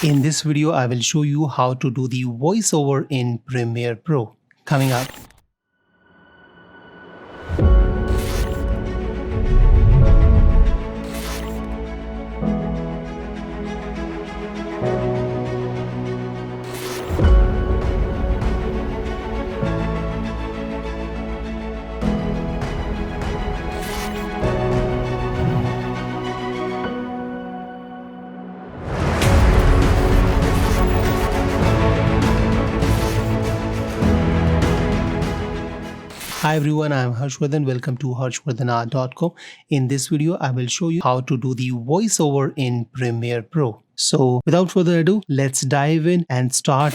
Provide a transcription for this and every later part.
In this video, I will show you how to do the voiceover in Premiere Pro. Coming up. Hi everyone, I am Harshvardhan. Welcome to harshvardhanart.com. In this video, I will show you how to do the voiceover in Premiere Pro. So without further ado, let's dive in and start.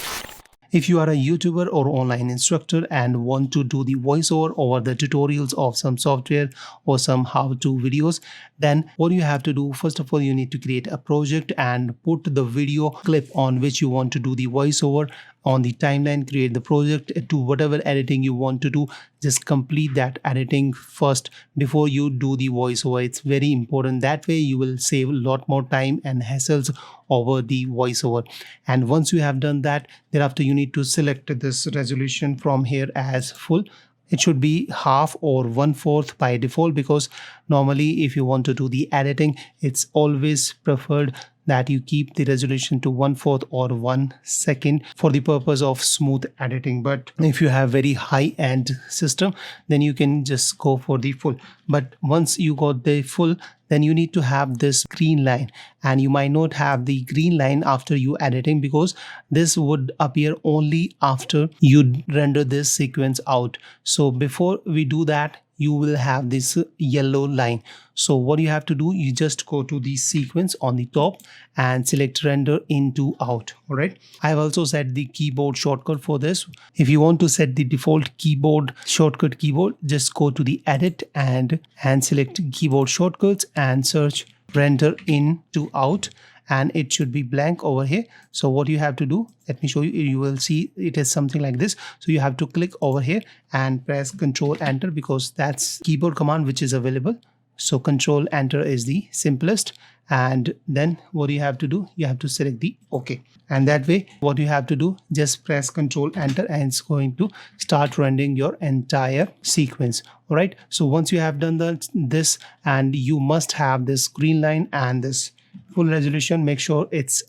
If you are a YouTuber or online instructor and want to do the voiceover over the tutorials of some software or some how-to videos, then what you have to do, first of all, you need to create a project and put the video clip on which you want to do the voiceover on the timeline. Create the project to whatever editing you want to do. Just complete that editing first before you do the voiceover. It's very important. That way you will save a lot more time and hassles over the voiceover. And once you have done that, thereafter you need to select this resolution from here as full. It should be half or 1/4 by default, because normally if you want to do the editing, it's always preferred that you keep the resolution to 1/4 or 1 second for the purpose of smooth editing. But if you have very high-end system, then you can just go for the full. But once you got the full, then you need to have this green line, and you might not have the green line after you editing, because this would appear only after you render this sequence out. So before we do that, you will have this yellow line. So what you have to do, you just go to the sequence on the top and select render into out. All right, I have also set the keyboard shortcut for this. If you want to set the default keyboard shortcut keyboard, just go to the edit and select keyboard shortcuts and search render in to out, and it should be blank over here. So what you have to do, let me show you. You will see it is something like this. So you have to click over here and press Control Enter, because that's keyboard command which is available. So Control Enter is the simplest. And then what you have to do, you have to select the OK. And that way, what you have to do, just press Control Enter and it's going to start rendering your entire sequence. All right. So once you have done this, and you must have this green line and this full resolution, make sure it's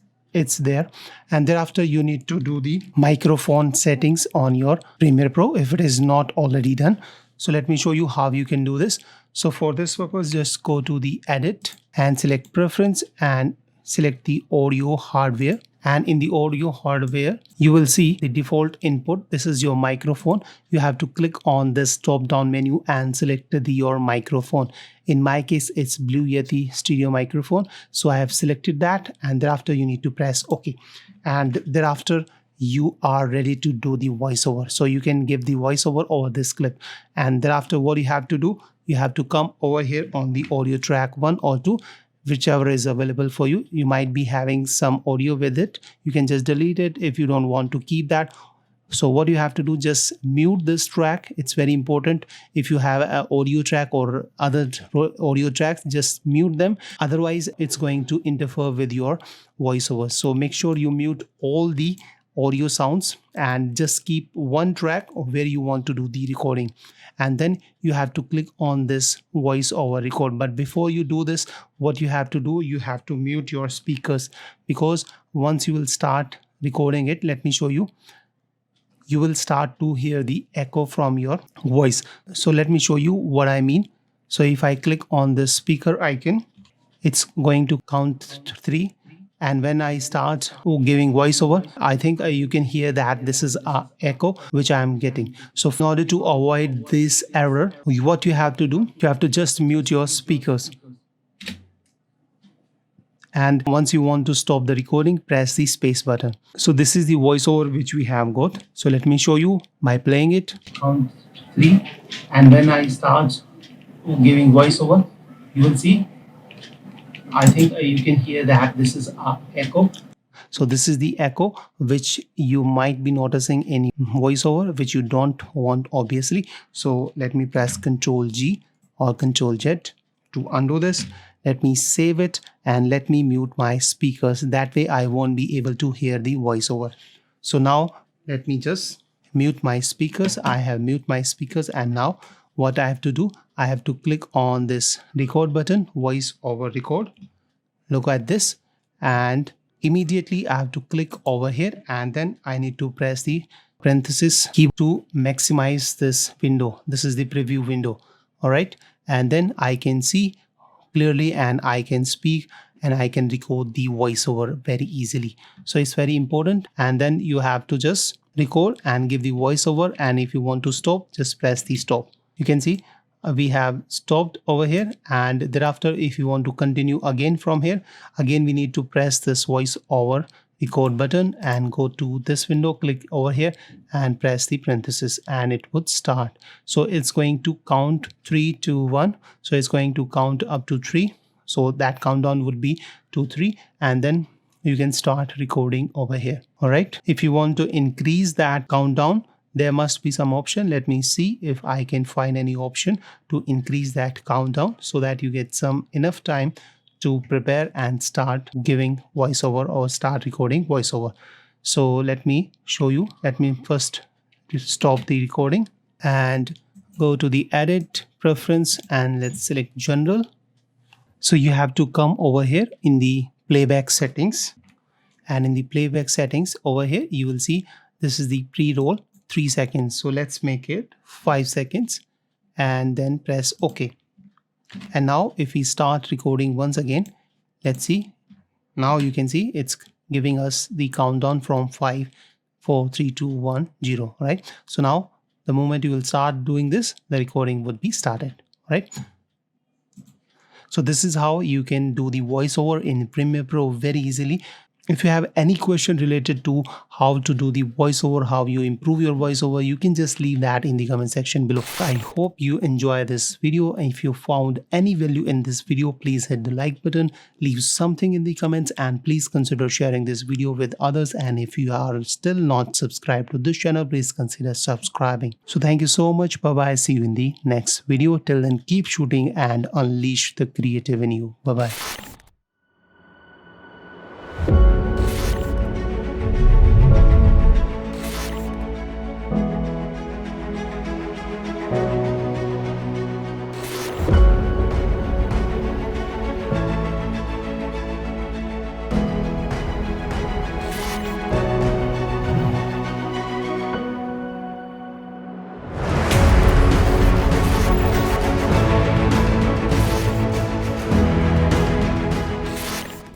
there. And thereafter you need to do the microphone settings on your Premiere Pro if it is not already done. So let me show you how you can do this. So for this purpose, just go to the edit and select preference and select the audio hardware. And in the audio hardware, you will see the default input. This is your microphone. You have to click on this drop down menu and select your microphone. In my case, it's Blue Yeti stereo microphone. So I have selected that, and thereafter you need to press OK. And thereafter you are ready to do the voiceover. So you can give the voiceover over this clip. And thereafter what you have to do, you have to come over here on the audio track 1 or 2, whichever is available for you. You might be having some audio with it. You can just delete it if you don't want to keep that. So what you have to do, just mute this track. It's very important. If you have an audio track or other audio tracks, just mute them. Otherwise, it's going to interfere with your voiceover. So make sure you mute all the audio sounds and just keep one track of where you want to do the recording. And then you have to click on this voiceover record. But before you do this, what you have to do, you have to mute your speakers, because once you will start recording it, let me show you, you will start to hear the echo from your voice. So let me show you what I mean. So if I click on the speaker icon, it's going to count 3. And when I start giving voiceover, I think you can hear that this is an echo which I am getting. So in order to avoid this error, what you have to do, you have to just mute your speakers. And once you want to stop the recording, press the space button. So this is the voiceover which we have got. So let me show you by playing it. Count 3. And when I start giving voiceover, you will see, I think you can hear that this is an echo. So this is the echo which you might be noticing in voiceover, which you don't want, obviously. So let me press Ctrl G or Ctrl Z to undo this. Let me save it and let me mute my speakers. That way I won't be able to hear the voiceover. So now let me just mute my speakers. I have mute my speakers, and now what I have to do, I have to click on this record button, voice over record. Look at this, and immediately I have to click over here, and then I need to press the parenthesis key to maximize this window. This is the preview window. All right, and then I can see clearly and I can speak and I can record the voiceover very easily. So it's very important. And then you have to just record and give the voiceover, and if you want to stop, just press the stop. You can see we have stopped over here, and thereafter if you want to continue again from here, again we need to press this voice over record button and go to this window, click over here and press the parenthesis, and it would start. So it's going to count 3, 2, 1. So it's going to count up to 3. So that countdown would be 2, 3, and then you can start recording over here. All right, if you want to increase that countdown, there must be some option. Let me see if I can find any option to increase that countdown so that you get some enough time to prepare and start giving voiceover or start recording voiceover. So let me show you. Let me first stop the recording and go to the edit preference, and let's select general. So you have to come over here in the playback settings, and in the playback settings over here you will see this is the pre-roll 3 seconds. So let's make it 5 seconds and then press OK. And now if we start recording once again, let's see. Now you can see it's giving us the countdown from 5, 4, 3, 2, 1, 0, right? So now the moment you will start doing this, the recording would be started, right? So this is how you can do the voiceover in Premiere Pro very easily. If you have any question related to how to do the voiceover, how you improve your voiceover, you can just leave that in the comment section below. I hope you enjoy this video. And if you found any value in this video, please hit the like button, leave something in the comments, and please consider sharing this video with others. And if you are still not subscribed to this channel, please consider subscribing. So thank you so much. Bye bye. See you in the next video. Till then, keep shooting and unleash the creative in you. Bye bye.